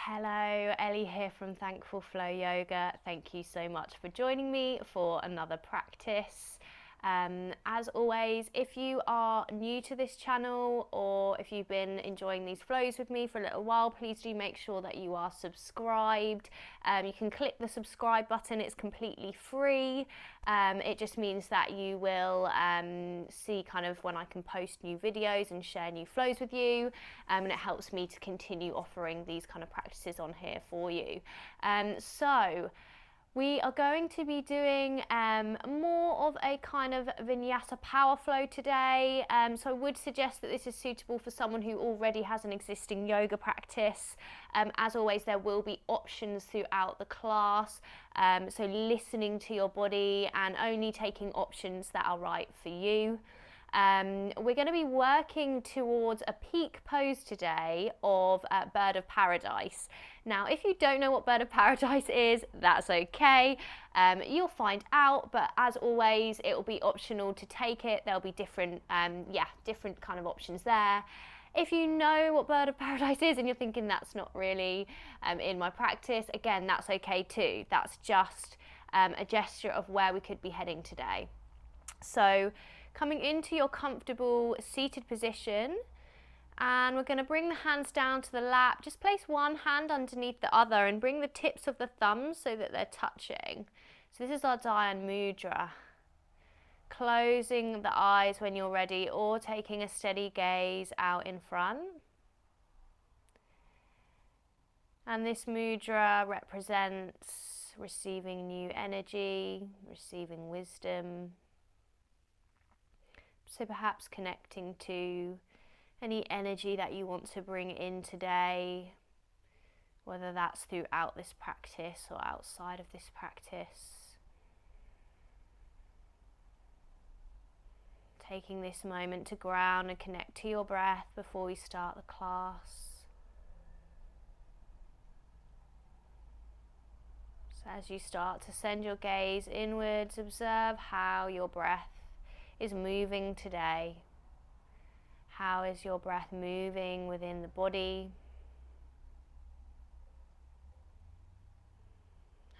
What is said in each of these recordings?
Hello, Elly here from Thankful Flow Yoga. Thank you so much for joining me for another practice. As always, if you are new to this channel or if you've been enjoying these flows with me for a little while, please do make sure that you are subscribed. You can click the subscribe button, it's completely free. It just means that you will see kind of when I can post new videos and share new flows with you, and it helps me to continue offering these kind of practices on here for you. So we are going to be doing more of a kind of vinyasa power flow today. So I would suggest that this is suitable for someone who already has an existing yoga practice. As always, there will be options throughout the class. So listening to your body and only taking options that are right for you. We're going to be working towards a peak pose today of Bird of Paradise. Now, if you don't know what Bird of Paradise is, that's okay. You'll find out, but as always, it will be optional to take it. There'll be different kind of options there. If you know what Bird of Paradise is and you're thinking that's not really in my practice, again, that's okay too. That's just a gesture of where we could be heading today. So, coming into your comfortable seated position, and we're going to bring the hands down to the lap. Just place one hand underneath the other and bring the tips of the thumbs so that they're touching. So this is our Dhyan Mudra. Closing the eyes when you're ready or taking a steady gaze out in front. And this mudra represents receiving new energy, receiving wisdom. So perhaps connecting to any energy that you want to bring in today, whether that's throughout this practice or outside of this practice. Taking this moment to ground and connect to your breath before we start the class. So as you start to send your gaze inwards, observe how your breath is moving today. How is your breath moving within the body?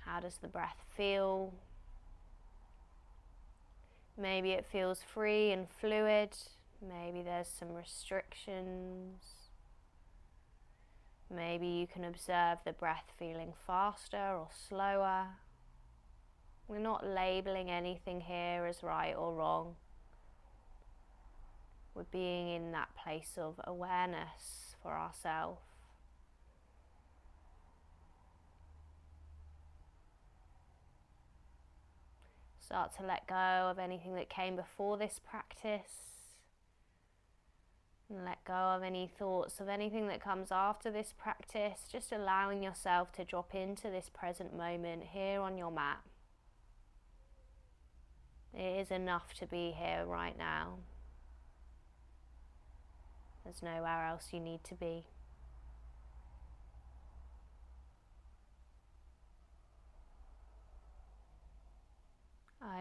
How does the breath feel? Maybe it feels free and fluid. Maybe there's some restrictions. Maybe you can observe the breath feeling faster or slower. We're not labeling anything here as right or wrong. We're being in that place of awareness for ourselves. Start to let go of anything that came before this practice. And let go of any thoughts of anything that comes after this practice. Just allowing yourself to drop into this present moment here on your mat. It is enough to be here right now. There's nowhere else you need to be.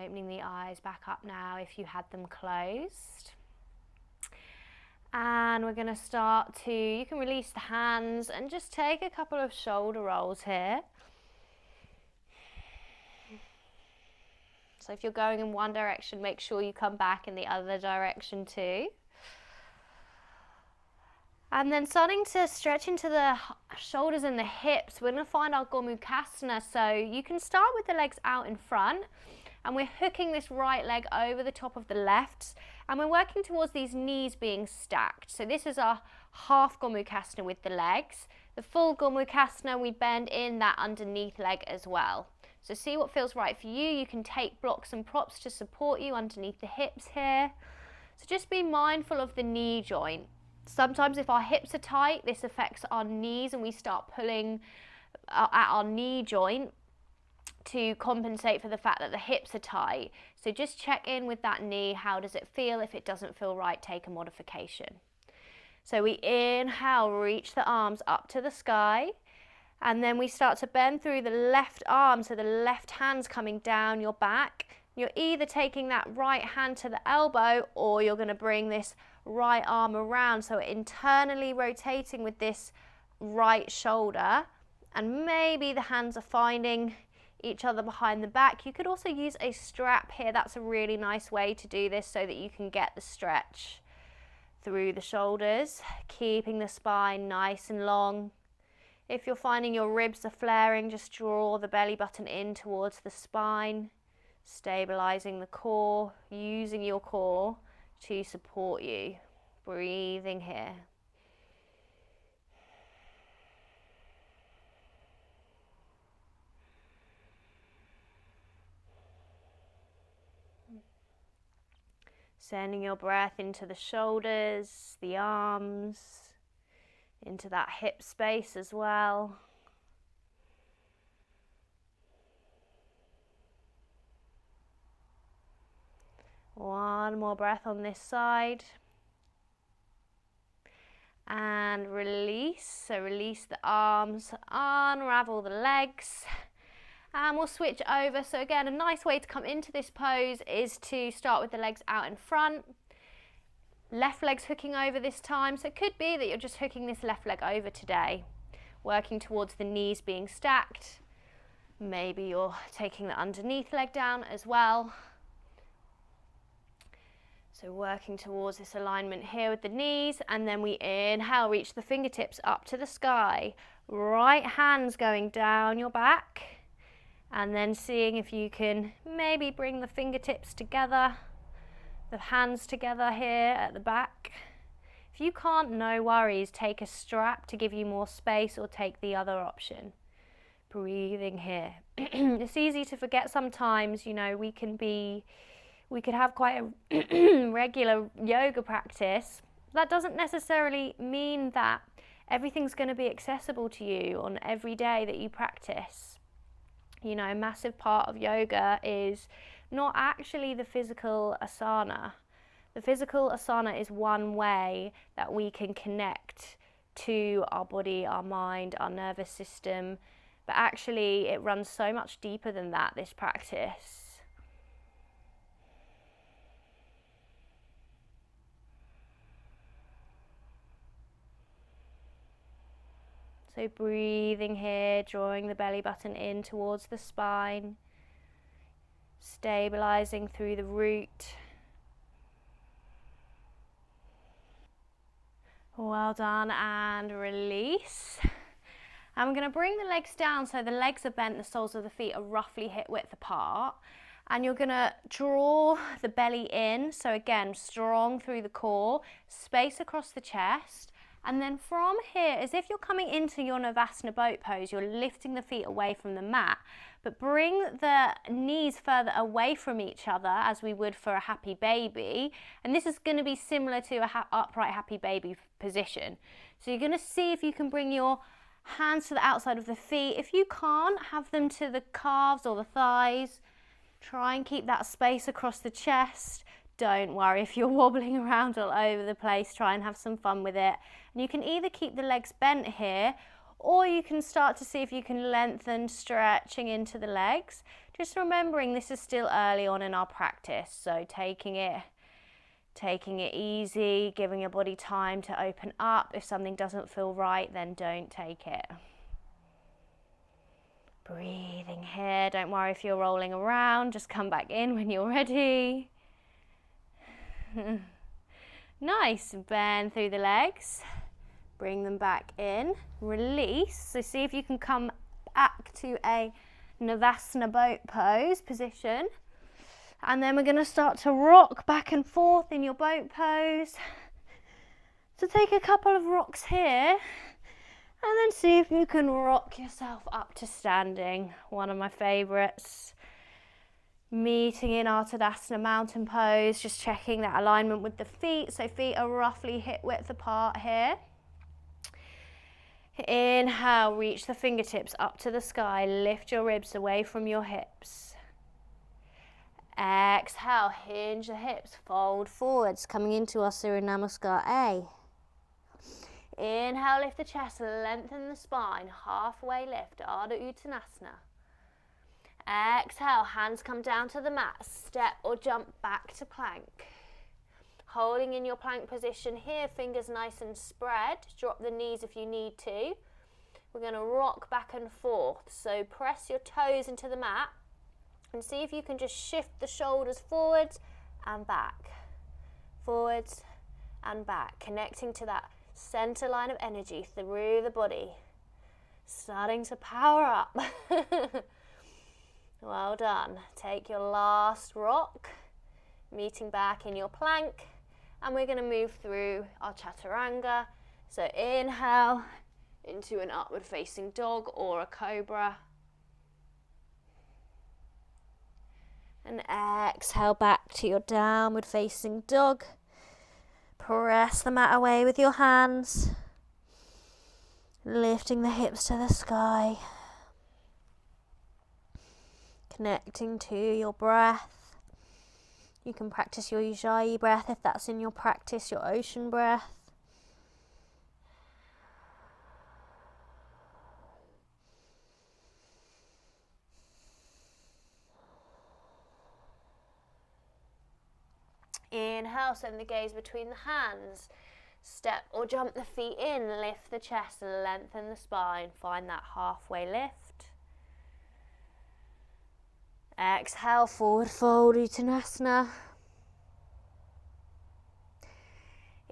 Opening the eyes back up now if you had them closed. And we're going to start to, you can release the hands and just take a couple of shoulder rolls here. So if you're going in one direction, make sure you come back in the other direction too. And then starting to stretch into the shoulders and the hips, we're going to find our Gomukasana. So you can start with the legs out in front, and we're hooking this right leg over the top of the left, and we're working towards these knees being stacked. So this is our half Gomukasana with the legs. The full Gomukasana, we bend in that underneath leg as well. So see what feels right for you. You can take blocks and props to support you underneath the hips here. So just be mindful of the knee joint. Sometimes if our hips are tight, this affects our knees and we start pulling at our knee joint to compensate for the fact that the hips are tight. So just check in with that knee. How does it feel? If it doesn't feel right, take a modification. So we inhale, reach the arms up to the sky. And then we start to bend through the left arm, so the left hand's coming down your back. You're either taking that right hand to the elbow or you're going to bring this right arm around. So internally rotating with this right shoulder, and maybe the hands are finding each other behind the back. You could also use a strap here. That's a really nice way to do this so that you can get the stretch through the shoulders, keeping the spine nice and long. If you're finding your ribs are flaring, just draw the belly button in towards the spine, stabilizing the core, using your core to support you. Breathing here. Sending your breath into the shoulders, the arms, into that hip space as well. One more breath on this side. And release. So release the arms, unravel the legs. And we'll switch over. So again, a nice way to come into this pose is to start with the legs out in front. Left leg's hooking over this time. So it could be that you're just hooking this left leg over today, working towards the knees being stacked. Maybe you're taking the underneath leg down as well. So working towards this alignment here with the knees, and then we inhale, reach the fingertips up to the sky. Right hand's going down your back, and then seeing if you can maybe bring the fingertips together, the hands together here at the back. If you can't, no worries, take a strap to give you more space, or take the other option. Breathing here. It's easy to forget sometimes, you know, we could have quite a regular yoga practice. That doesn't necessarily mean that everything's going to be accessible to you on every day that you practice. You know, a massive part of yoga is not actually the physical asana. The physical asana is one way that we can connect to our body, our mind, our nervous system, but actually it runs so much deeper than that, this practice. So breathing here, drawing the belly button in towards the spine, stabilizing through the root. Well done, and release. And we're going to bring the legs down so the legs are bent, the soles of the feet are roughly hip width apart. And you're going to draw the belly in, so again, strong through the core, space across the chest. And then from here, as if you're coming into your Navasana boat pose, you're lifting the feet away from the mat, but bring the knees further away from each other as we would for a happy baby. And this is going to be similar to a upright happy baby position. So you're going to see if you can bring your hands to the outside of the feet. If you can't, have them to the calves or the thighs. Try and keep that space across the chest. Don't worry if you're wobbling around all over the place, try and have some fun with it. And you can either keep the legs bent here, or you can start to see if you can lengthen, stretching into the legs. Just remembering this is still early on in our practice, so taking it easy, giving your body time to open up. If something doesn't feel right, then don't take it. Breathing here, don't worry if you're rolling around, just come back in when you're ready. Nice, bend through the legs, bring them back in, release. So see if you can come back to a Navasana boat pose position. And then we're going to start to rock back and forth in your boat pose. So take a couple of rocks here, and then see if you can rock yourself up to standing. One of my favorites. Meeting in our Tadasana mountain pose, just checking that alignment with the feet. So feet are roughly hip width apart here. Inhale, reach the fingertips up to the sky. Lift your ribs away from your hips. Exhale, hinge the hips, fold forwards, coming into our Surya Namaskar A. Inhale, lift the chest, lengthen the spine, halfway lift, Ardha Uttanasana. Exhale, hands come down to the mat, step or jump back to plank. Holding in your plank position here, fingers nice and spread. Drop the knees if you need to. we're going to rock back and forth. So press your toes into the mat and see if you can just shift the shoulders forwards and back, forwards and back, connecting to that center line of energy through the body, starting to power up. Well done. Take your last rock, meeting back in your plank, and we're going to move through our chaturanga. So inhale into an upward facing dog or a cobra, and exhale back to your downward facing dog. Press the mat away with your hands, lifting the hips to the sky, connecting to your breath. You can practice your Ujjayi breath if that's in your practice, your ocean breath. Inhale, send the gaze between the hands. Step or jump the feet in, lift the chest, lengthen the spine. Find that halfway lift. Exhale, forward fold, Uttanasana.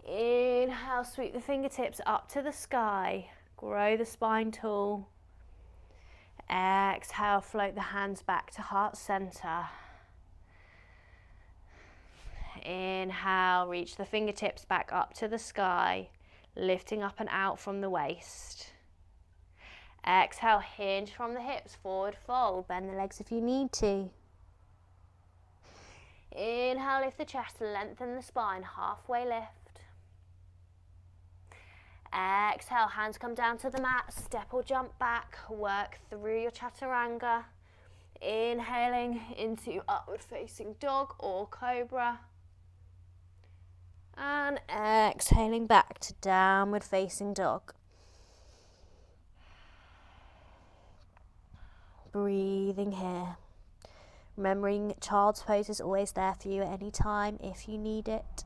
Inhale, sweep the fingertips up to the sky. Grow the spine tall. Exhale, float the hands back to heart center. Inhale, reach the fingertips back up to the sky, lifting up and out from the waist. Exhale, hinge from the hips, forward fold, bend the legs if you need to. Inhale, lift the chest, lengthen the spine, halfway lift. Exhale, hands come down to the mat, step or jump back, work through your chaturanga. Inhaling into upward facing dog or cobra. And exhaling back to downward facing dog. Breathing here. Remembering child's pose is always there for you at any time if you need it.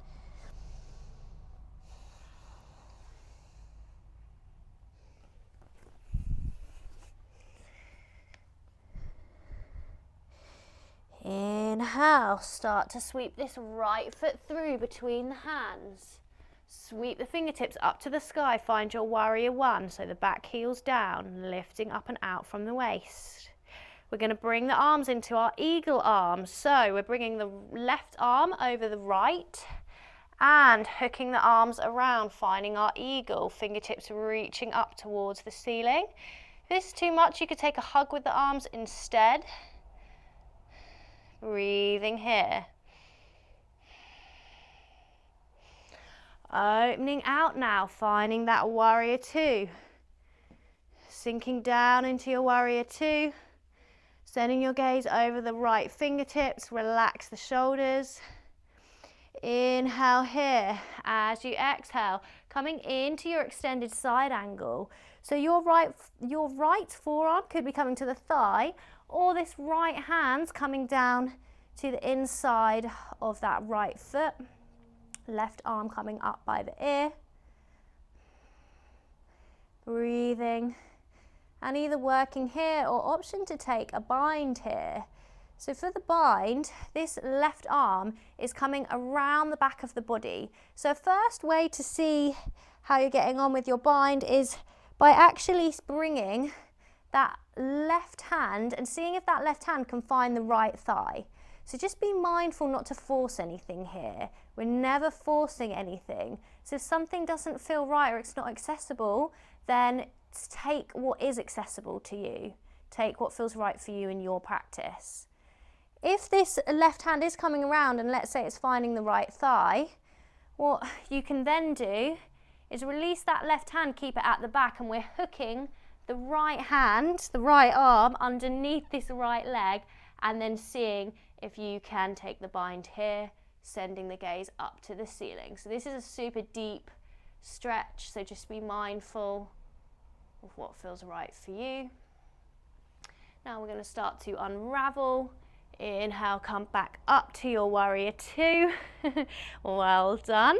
Inhale, start to sweep this right foot through between the hands. Sweep the fingertips up to the sky, find your warrior one, so the back heel's down, lifting up and out from the waist. We're going to bring the arms into our eagle arms, so we're bringing the left arm over the right and hooking the arms around, finding our eagle, fingertips reaching up towards the ceiling. If this is too much, you could take a hug with the arms instead. Breathing here. Opening out now, finding that warrior two. Sinking down into your warrior two. Sending your gaze over the right fingertips, relax the shoulders. Inhale here. As you exhale, coming into your extended side angle. So your right forearm could be coming to the thigh, or this right hand's coming down to the inside of that right foot. Left arm coming up by the ear. Breathing. And either working here or option to take a bind here. So for the bind, this left arm is coming around the back of the body. So first way to see how you're getting on with your bind is by actually bringing that left hand and seeing if that left hand can find the right thigh. So just be mindful not to force anything here. We're never forcing anything. So if something doesn't feel right or it's not accessible, then take what is accessible to you. Take what feels right for you in your practice. If this left hand is coming around and let's say it's finding the right thigh, what you can then do is release that left hand, keep it at the back, and we're hooking the right hand, the right arm underneath this right leg, and then seeing if you can take the bind here, sending the gaze up to the ceiling. So this is a super deep stretch, so just be mindful of what feels right for you. Now we're going to start to unravel. Inhale, come back up to your warrior two. Well done.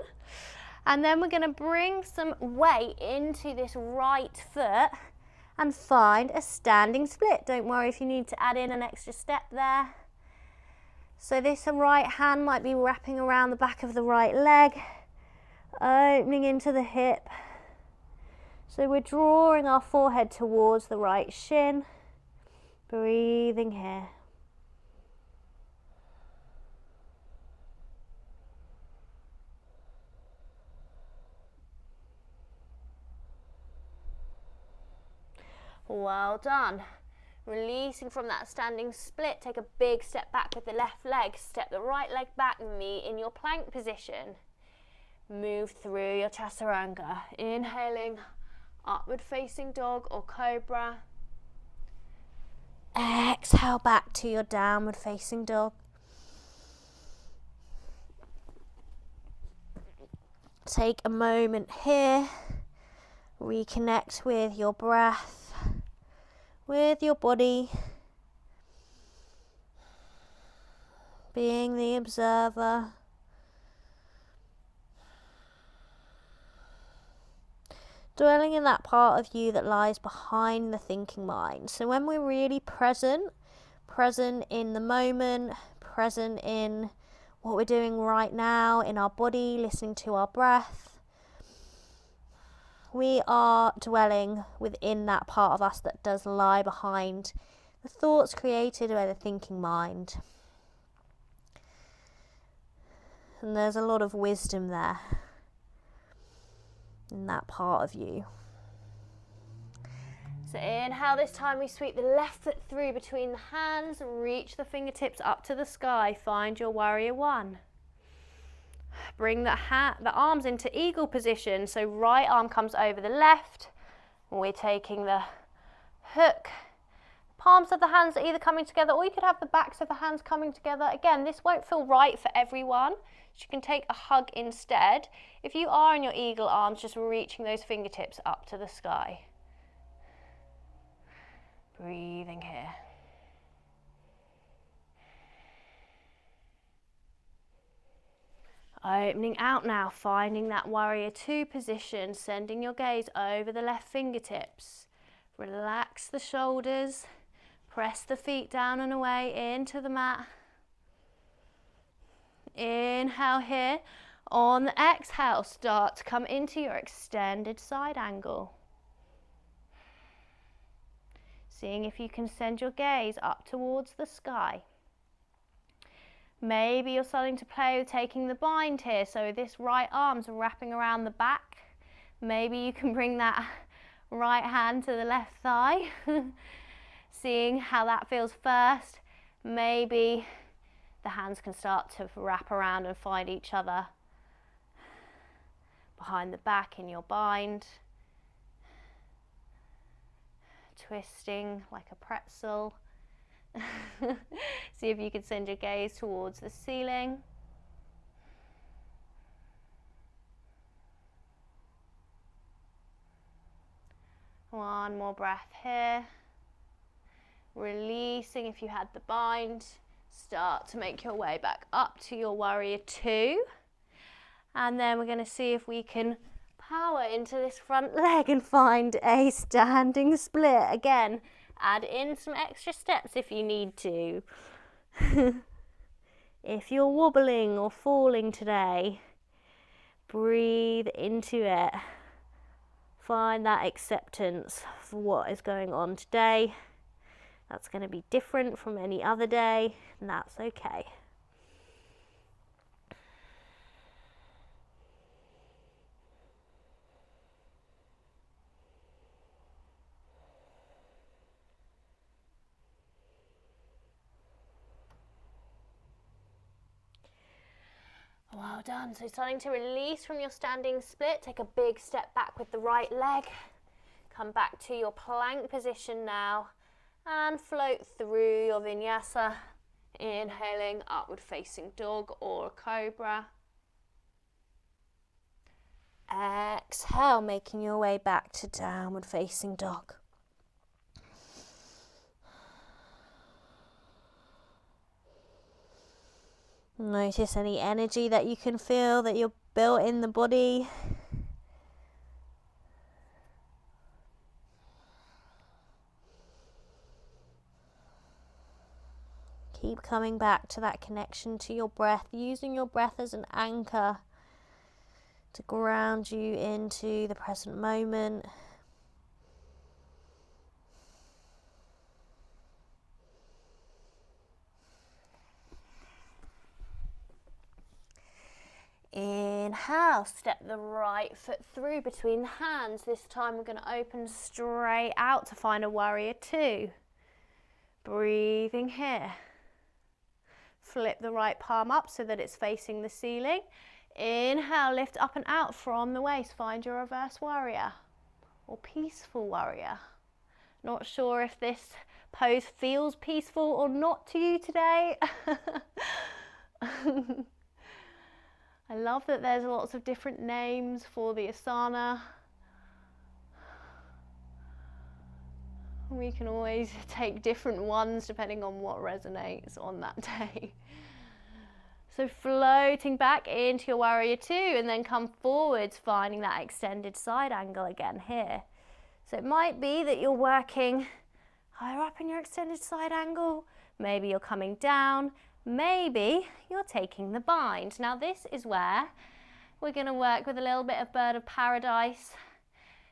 And then we're going to bring some weight into this right foot and find a standing split. Don't worry if you need to add in an extra step there. So this right hand might be wrapping around the back of the right leg, opening into the hip. So we're drawing our forehead towards the right shin, breathing here. Well done. Releasing from that standing split, take a big step back with the left leg. Step the right leg back, meet in your plank position. Move through your chaturanga. Inhaling, upward facing dog or cobra. Exhale back to your downward facing dog. Take a moment here. Reconnect with your breath, with your body, being the observer. Dwelling in that part of you that lies behind the thinking mind. So when we're really present in the moment, present in what we're doing right now in our body, listening to our breath, we are dwelling within that part of us that does lie behind the thoughts created by the thinking mind. And there's a lot of wisdom there in that part of you. So inhale, this time we sweep the left foot through between the hands, reach the fingertips up to the sky, find your warrior one. Bring the arms into eagle position, so right arm comes over the left. We're taking the hook. Palms of the hands are either coming together, or you could have the backs of the hands coming together. Again, this won't feel right for everyone, so you can take a hug instead. If you are in your eagle arms, just reaching those fingertips up to the sky. Breathing here. Opening out now, finding that warrior two position, sending your gaze over the left fingertips. Relax the shoulders, press the feet down and away into the mat. Inhale here. On the exhale, start to come into your extended side angle. Seeing if you can send your gaze up towards the sky. Maybe you're starting to play with taking the bind here, so this right arm's wrapping around the back. Maybe you can bring that right hand to the left thigh. Seeing how that feels first. Maybe the hands can start to wrap around and find each other behind the back in your bind. Twisting like a pretzel. See if you can send your gaze towards the ceiling. One more breath here. Releasing if you had the bind. Start to make your way back up to your warrior two. And then we're going to see if we can power into this front leg and find a standing split. Again, add in some extra steps if you need to. If you're wobbling or falling today, breathe into it. Find that acceptance for what is going on today. That's going to be different from any other day, and that's okay. Well done. So starting to release from your standing split, take a big step back with the right leg. Come back to your plank position now and float through your vinyasa. Inhaling, upward facing dog or cobra. Exhale, making your way back to downward facing dog. Notice any energy that you can feel that you're built in the body. Keep coming back to that connection to your breath, using your breath as an anchor to ground you into the present moment. Inhale, step the right foot through between the hands. This time we're going to open straight out to find a warrior two. Breathing here. Flip the right palm up so that it's facing the ceiling. Inhale, lift up and out from the waist. Find your reverse warrior or peaceful warrior. Not sure if this pose feels peaceful or not to you today. I love that there's lots of different names for the asana. We can always take different ones depending on what resonates on that day. So floating back into your warrior two and then come forwards, finding that extended side angle again here. So it might be that you're working higher up in your extended side angle. Maybe you're coming down. Maybe you're taking the bind. Now this is where we're going to work with a little bit of bird of paradise.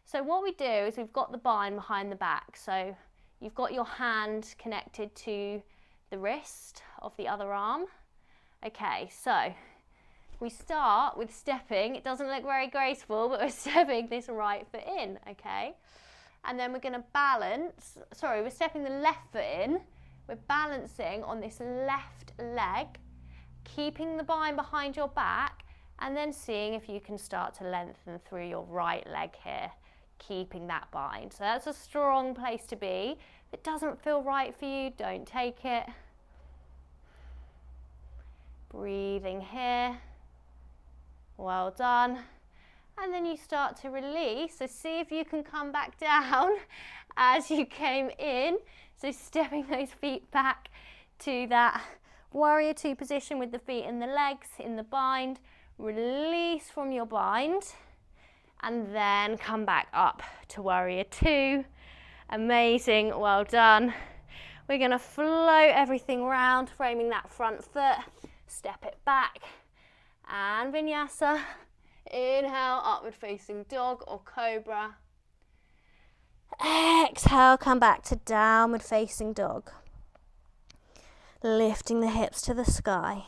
So what we do is we've got the bind behind the back. So you've got your hand connected to the wrist of the other arm. Okay, so we start with stepping. It doesn't look very graceful, but we're stepping this right foot in, okay? And then we're going to balance, we're stepping the left foot in. We're balancing on this left leg, keeping the bind behind your back, and then seeing if you can start to lengthen through your right leg here, keeping that bind. So that's a strong place to be. If it doesn't feel right for you, don't take it. Breathing here. Well done. And then you start to release. So see if you can come back down as you came in. So stepping those feet back to that warrior two position with the feet and the legs in the bind. Release from your bind and then come back up to warrior two. Amazing, well done. We're going to float everything round, framing that front foot. Step it back and vinyasa. Inhale, upward facing dog or cobra. Exhale, come back to downward facing dog. Lifting the hips to the sky.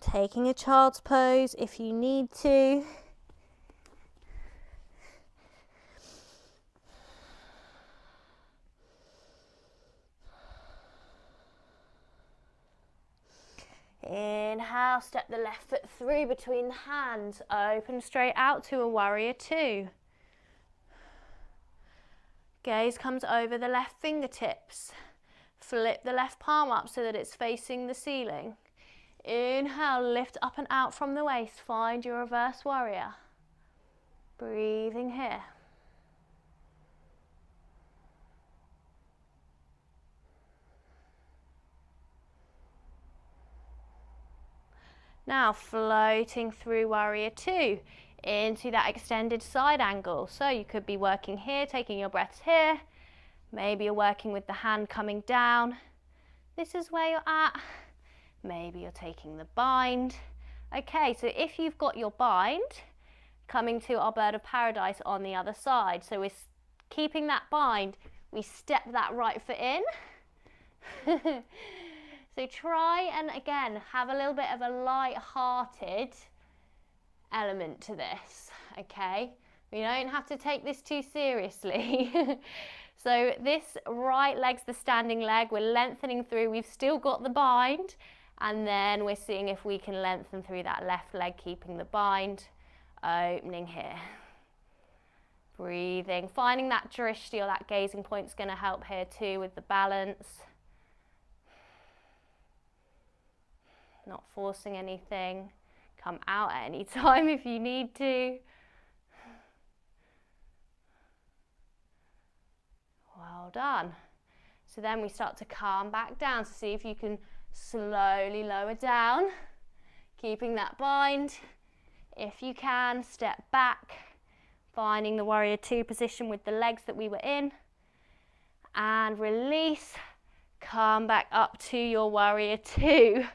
Taking a child's pose if you need to. Inhale, step the left foot through between the hands. Open straight out to a warrior two. Gaze comes over the left fingertips. Flip the left palm up so that it's facing the ceiling. Inhale, lift up and out from the waist. Find your reverse warrior. Breathing here. Now floating through warrior two into that extended side angle. So you could be working here, taking your breaths here. Maybe you're working with the hand coming down. This is where you're at. Maybe you're taking the bind. Okay, so if you've got your bind, coming to our bird of paradise on the other side. So we're keeping that bind. We step that right foot in. So try and again have a little bit of a light-hearted element to this, okay? We don't have to take this too seriously. So this right leg's the standing leg, we're lengthening through, we've still got the bind, and then we're seeing if we can lengthen through that left leg, keeping the bind, opening here. Breathing, finding that drishti or that gazing point is going to help here too with the balance. Not forcing anything. Come out at any time if you need to. Well done. So then we start to calm back down. So see if you can slowly lower down, keeping that bind. If you can, step back, finding the warrior two position with the legs that we were in. And release. Come back up to your warrior two.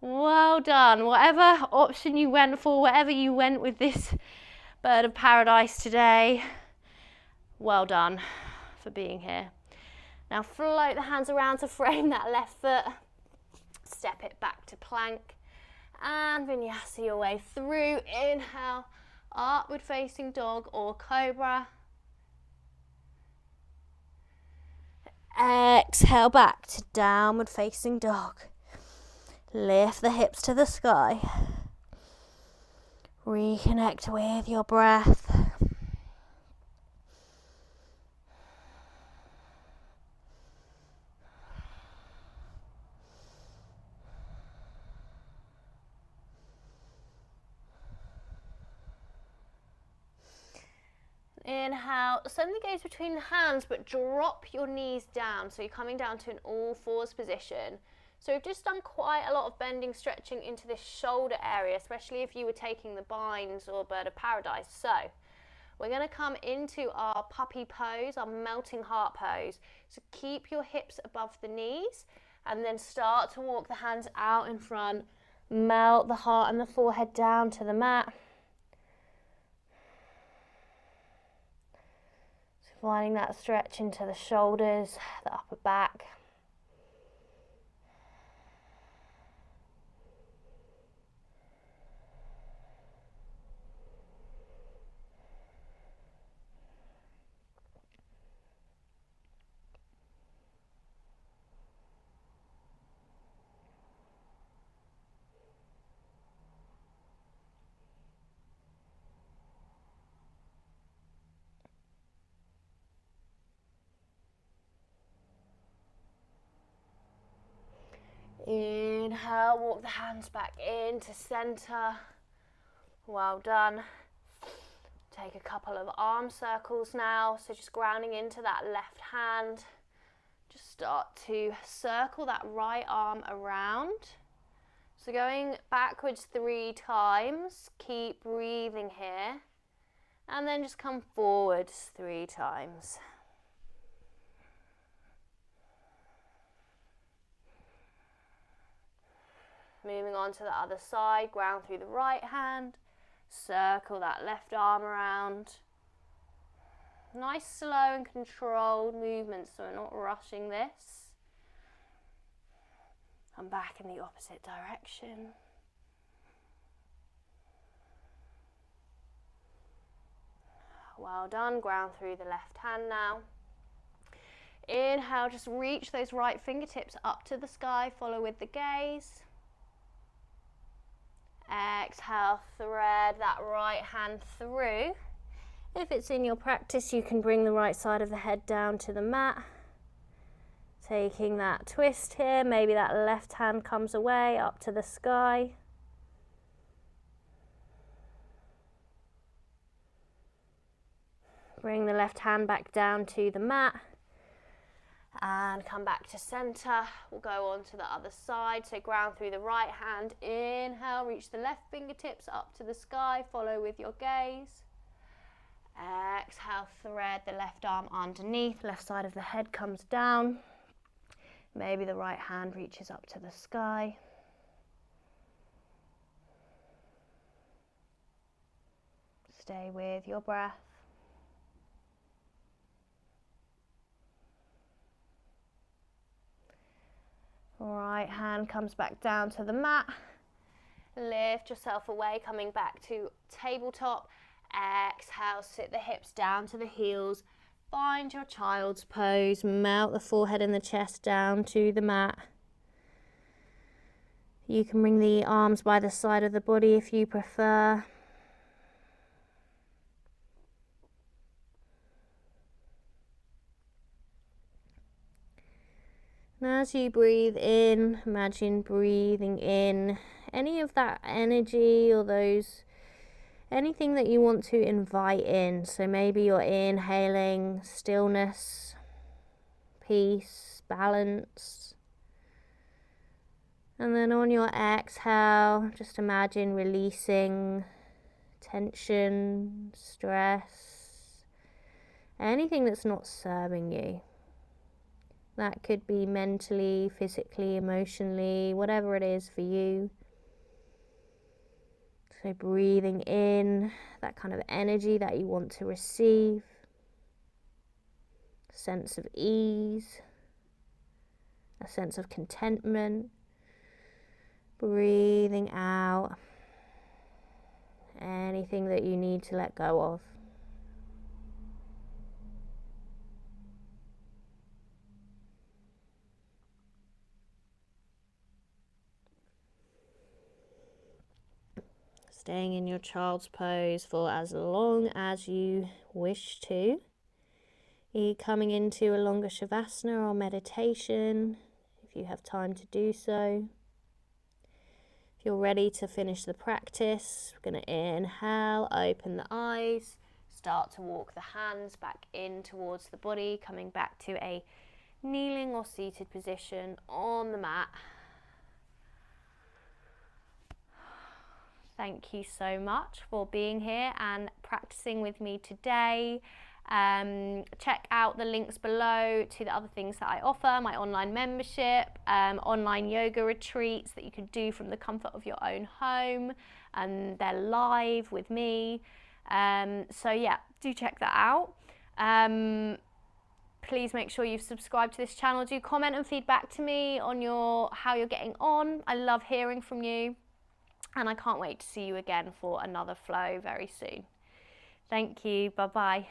Well done. Whatever option you went for, whatever you went with this bird of paradise today, well done for being here. Now float the hands around to frame that left foot. Step it back to plank and vinyasa your way through. Inhale, upward facing dog or cobra. Exhale back to downward facing dog. Lift the hips to the sky. Reconnect with your breath. Inhale, send the gaze between the hands, but drop your knees down. So you're coming down to an all fours position. So we've just done quite a lot of bending, stretching into this shoulder area, especially if you were taking the binds or bird of paradise. So we're going to come into our puppy pose, our melting heart pose. So keep your hips above the knees and then start to walk the hands out in front. Melt the heart and the forehead down to the mat. Finding that stretch into the shoulders, the upper back. Inhale, walk the hands back into center. Well done. Take a couple of arm circles now. So just grounding into that left hand. Just start to circle that right arm around. So going backwards 3 times. Keep breathing here. And then just come forwards 3 times. Moving on to the other side, ground through the right hand, circle that left arm around. Nice slow and controlled movements, so we're not rushing this. Come back in the opposite direction. Well done, ground through the left hand now. Inhale, just reach those right fingertips up to the sky, follow with the gaze. Exhale, thread that right hand through. If it's in your practice, you can bring the right side of the head down to the mat. Taking that twist here, maybe that left hand comes away up to the sky. Bring the left hand back down to the mat. And come back to center. We'll go on to the other side. So ground through the right hand. Inhale, reach the left fingertips up to the sky. Follow with your gaze. Exhale, thread the left arm underneath. Left side of the head comes down. Maybe the right hand reaches up to the sky. Stay with your breath. Right hand comes back down to the mat. Lift yourself away, coming back to tabletop. Exhale, sit the hips down to the heels. Find your child's pose. Melt the forehead and the chest down to the mat. You can bring the arms by the side of the body if you prefer. And as you breathe in, imagine breathing in any of that energy or anything that you want to invite in. So maybe you're inhaling stillness, peace, balance. And then on your exhale, just imagine releasing tension, stress, anything that's not serving you. That could be mentally, physically, emotionally, whatever it is for you. So breathing in that kind of energy that you want to receive, a sense of ease, a sense of contentment. Breathing out anything that you need to let go of. Staying in your child's pose for as long as you wish to. You're coming into a longer shavasana or meditation, if you have time to do so. If you're ready to finish the practice, we're going to inhale, open the eyes, start to walk the hands back in towards the body, coming back to a kneeling or seated position on the mat. Thank you so much for being here and practicing with me today. Check out the links below to the other things that I offer, my online membership, online yoga retreats that you can do from the comfort of your own home, and they're live with me. So yeah, do check that out. Please make sure you've subscribed to this channel. Do comment and feedback to me on how you're getting on. I love hearing from you. And I can't wait to see you again for another flow very soon. Thank you. Bye-bye.